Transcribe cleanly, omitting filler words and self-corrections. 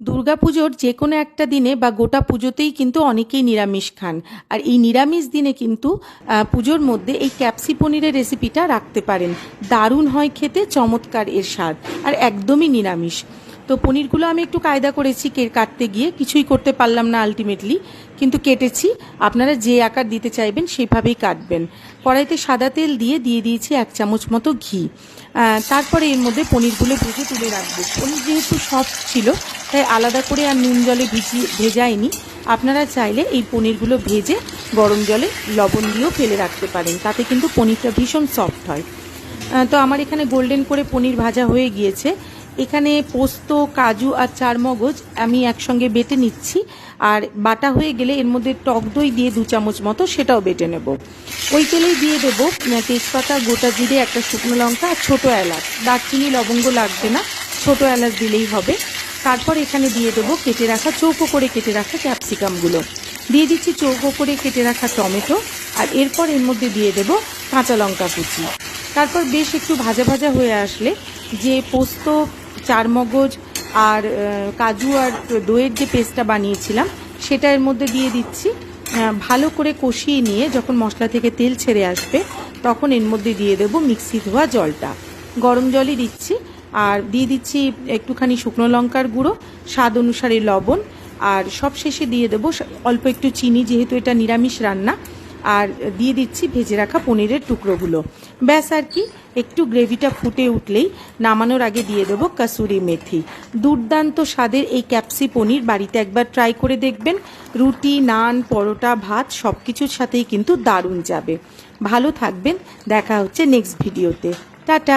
দুর্গাপুজোর যে কোনো একটা দিনে বা গোটা পুজোতেই কিন্তু অনেকেই নিরামিষ খান। আর এই নিরামিষ দিনে কিন্তু পুজোর মধ্যে এই ক্যাপসি পনিরের রেসিপিটা রাখতে পারেন। দারুণ হয় খেতে, চমৎকার এর স্বাদ, আর একদমই নিরামিষ। তো পনিরগুলো আমি একটু কায়দা করেছি কাটতে গিয়ে, কিছুই করতে পারলাম না আলটিমেটলি, কিন্তু কেটেছি। আপনারা যে আকার দিতে চাইবেন সেইভাবেই কাটবেন। কড়াইতে সাদা তেল দিয়ে দিয়েছি 1 চামচ মতো ঘি। তারপরে এর মধ্যে পনিরগুলো ভেজে তুলে রাখবো। পনির যেহেতু সফট ছিল তাই আলাদা করে আর নুন জলে ভেজাইনি। আপনারা চাইলে এই পনিরগুলো ভেজে গরম জলে লবণ দিয়েও ফেলে রাখতে পারেন, তাতে কিন্তু পনিরটা ভীষণ সফট হয়। তো আমার এখানে গোল্ডেন করে পনির ভাজা হয়ে গিয়েছে। এখানে পোস্ত, কাজু আর চারমগজ আমি একসঙ্গে বেটে নিচ্ছি। আর বাটা হয়ে গেলে এর মধ্যে টক দই দিয়ে 2 চামচ মতো সেটাও বেটে নেব। ওই তেলেই দিয়ে দেবো তেজপাতা, গোটা জিরে, একটা শুকনো লঙ্কা আর ছোটো এলাচ। দারচিনি লবঙ্গ লাগবে না, ছোটো এলাচ দিলেই হবে। তারপর এখানে দিয়ে দেবো চৌকো করে কেটে রাখা ক্যাপসিকামগুলো। দিয়ে দিচ্ছি চৌকো করে কেটে রাখা টমেটো। আর এরপর এর মধ্যে দিয়ে দেবো কাঁচা লঙ্কা কুচি। তারপর বেশ একটু ভাজা ভাজা হয়ে আসলে যে পোস্ত, চারমগজ আর কাজু আর দইয়ের যে পেস্টটা বানিয়েছিলাম সেটা এর মধ্যে দিয়ে দিচ্ছি। ভালো করে কষিয়ে নিয়ে যখন মশলা থেকে তেল ছেড়ে আসবে তখন এর মধ্যে দিয়ে দেবো মিক্সি ধোয়া জলটা। গরম জলই দিচ্ছি। আর দিয়ে দিচ্ছি একটুখানি শুকনো লঙ্কার গুঁড়ো, স্বাদ অনুসারে লবণ, আর সব শেষে দিয়ে দেবো অল্প একটু চিনি, যেহেতু এটা নিরামিষ রান্না। আর দিয়ে দিচ্ছি ভেজে রাখা পনিরের টুকরোগুলো। ব্যাস, আর কি, একটু গ্রেভিটা ফুটে উঠলেই নামানোর আগে দিয়ে দেবো কাসুরি মেথি। দুর্দান্ত স্বাদের এই ক্যাপসি পনির বাড়িতে একবার ট্রাই করে দেখবেন। রুটি, নান, পরোটা, ভাত সব কিছুর সাথেই কিন্তু দারুণ যাবে। ভালো থাকবেন, দেখা হচ্ছে নেক্সট ভিডিওতে। টাটা।